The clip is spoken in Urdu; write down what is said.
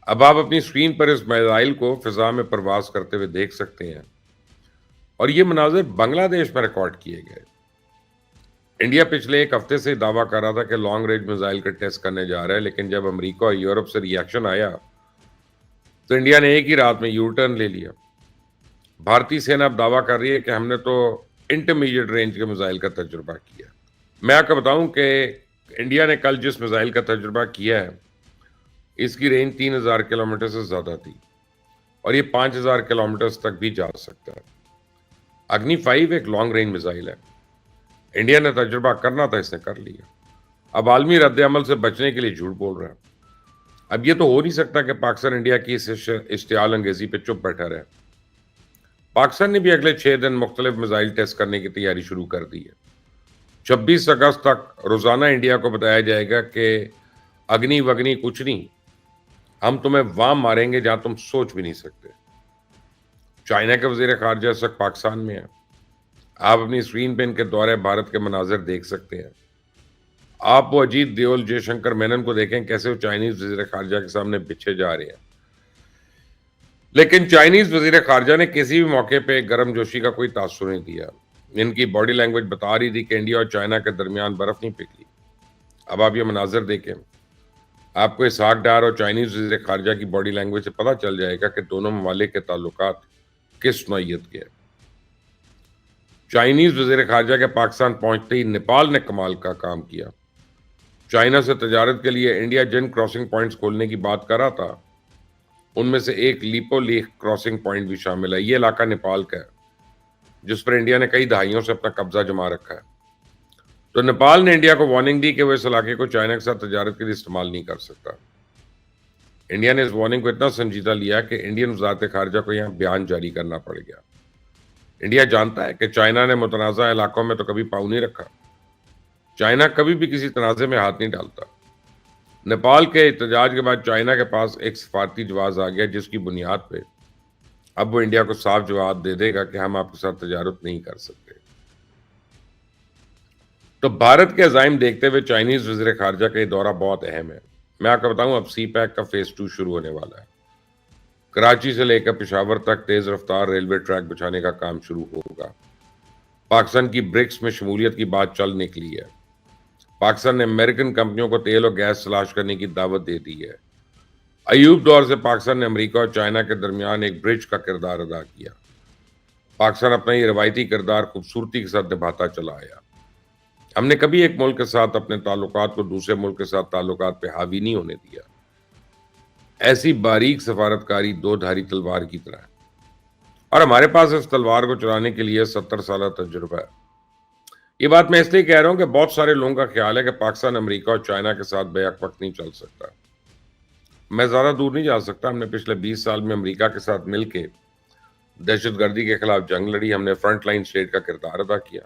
اب آپ اپنی اسکرین پر اس میزائل کو فضا میں پرواز کرتے ہوئے دیکھ سکتے ہیں اور یہ مناظر بنگلہ دیش میں ریکارڈ کیے گئے۔ انڈیا پچھلے ایک ہفتے سے دعویٰ کر رہا تھا کہ لانگ رینج میزائل کا ٹیسٹ کرنے جا رہا ہے، لیکن جب امریکہ اور یورپ سے ری ایکشن آیا تو انڈیا نے ایک ہی رات میں یو ٹرن لے لیا۔ بھارتی سینا اب دعویٰ کر رہی ہے کہ ہم نے تو انٹرمیڈیٹ رینج کے میزائل کا تجربہ کیا۔ میں آپ کو بتاؤں کہ انڈیا نے کل جس میزائل کا تجربہ کیا ہے اس کی رینج 3000 کلومیٹر سے زیادہ تھی اور یہ 5000 کلومیٹر تک بھی جا سکتا ہے۔ اگنی 5 ایک لانگ رینج میزائل ہے۔ انڈیا نے تجربہ کرنا تھا، اس نے کر لیا۔ اب عالمی رد عمل سے بچنے کے لیے جھوٹ بول رہا ہے۔ اب یہ تو ہو نہیں سکتا کہ پاکستان انڈیا کی اس اشتعال انگیزی پہ چپ بیٹھا رہے۔ پاکستان نے بھی اگلے 6 دن مختلف میزائل ٹیسٹ کرنے کی تیاری شروع کر دی ہے۔ 26 اگست تک روزانہ انڈیا کو بتایا جائے گا کہ اگنی وگنی کچھ نہیں، ہم تمہیں وہاں ماریں گے جہاں تم سوچ بھی نہیں سکتے۔ چائنا کے وزیر خارجہ اس وقت پاکستان میں ہیں۔ آپ اپنی اسکرین پہ ان کے دورہ بھارت کے مناظر دیکھ سکتے ہیں۔ آپ وہ اجیت دیول جے شنکر مینن کو دیکھیں کیسے وہ چائنیز وزیر خارجہ کے سامنے بچھے جا رہے ہیں، لیکن چائنیز وزیر خارجہ نے کسی بھی موقع پہ گرم جوشی کا کوئی تاثر نہیں دیا۔ ان کی باڈی لینگویج بتا رہی تھی کہ انڈیا اور چائنا کے درمیان برف نہیں پگھلی۔ اب آپ یہ مناظر دیکھیں، آپ کو اسحاق ڈار اور چائنیز وزیر خارجہ کی باڈی لینگویج سے پتہ چل جائے گا کہ دونوں ممالک کے تعلقات کس نوعیت کے ہیں۔ چائنیز وزیر خارجہ کے پاکستان پہنچتے ہی نیپال نے کمال کا کام کیا۔ چائنا سے تجارت کے لیے انڈیا جن کراسنگ پوائنٹس کھولنے کی بات کر رہا تھا ان میں سے ایک لیپو لیک کراسنگ پوائنٹ بھی شامل ہے۔ یہ علاقہ نیپال کا ہے جس پر انڈیا نے کئی دہائیوں سے اپنا قبضہ جما رکھا ہے۔ تو نیپال نے انڈیا کو وارننگ دی کہ وہ اس علاقے کو چائنا کے ساتھ تجارت کے لیے استعمال نہیں کر سکتا۔ انڈیا نے اس وارننگ کو اتنا سنجیدہ لیا کہ انڈین وزارت خارجہ کو یہاں بیان جاری کرنا پڑ گیا۔ انڈیا جانتا ہے کہ چائنا نے متنازع علاقوں میں تو کبھی پاؤں نہیں رکھا۔ چائنا کبھی بھی کسی تنازع میں ہاتھ نہیں ڈالتا۔ نیپال کے احتجاج کے بعد چائنا کے پاس ایک سفارتی جواز آ گیا جس کی بنیاد پہ اب وہ انڈیا کو صاف جواب دے دے گا کہ ہم آپ کے ساتھ تجارت نہیں کر سکتے۔ تو بھارت کے عزائم دیکھتے ہوئے چائنیز وزیر خارجہ کا یہ دورہ بہت اہم ہے۔ میں آپ کو بتاؤں اب سی پیک کا فیز 2 شروع ہونے والا ہے۔ کراچی سے لے کر پشاور تک تیز رفتار ریلوے ٹریک بچھانے کا کام شروع ہوگا۔ پاکستان کی برکس میں شمولیت کی بات چل نکلی ہے۔ پاکستان نے امریکن کمپنیوں کو تیل اور گیس تلاش کرنے کی دعوت دے دی ہے۔ ایوب دور سے پاکستان نے امریکہ اور چائنا کے درمیان ایک برج کا کردار ادا کیا۔ پاکستان اپنا یہ روایتی کردار خوبصورتی کے ساتھ نبھاتا چلا آیا۔ ہم نے کبھی ایک ملک کے ساتھ اپنے تعلقات کو دوسرے ملک کے ساتھ تعلقات پہ حاوی نہیں ہونے دیا۔ ایسی باریک سفارتکاری دو دھاری تلوار کی طرح ہے اور ہمارے پاس اس تلوار کو چلانے کے لیے 70 سالہ تجربہ ہے۔ یہ بات میں اس لیے کہہ رہا ہوں کہ بہت سارے لوگوں کا خیال ہے کہ پاکستان امریکہ اور چائنا کے ساتھ بیک وقت نہیں چل سکتا۔ میں زیادہ دور نہیں جا سکتا۔ ہم نے پچھلے 20 سال میں امریکہ کے ساتھ مل کے دہشت گردی کے خلاف جنگ لڑی، ہم نے فرنٹ لائن اسٹیٹ کا کردار ادا کیا۔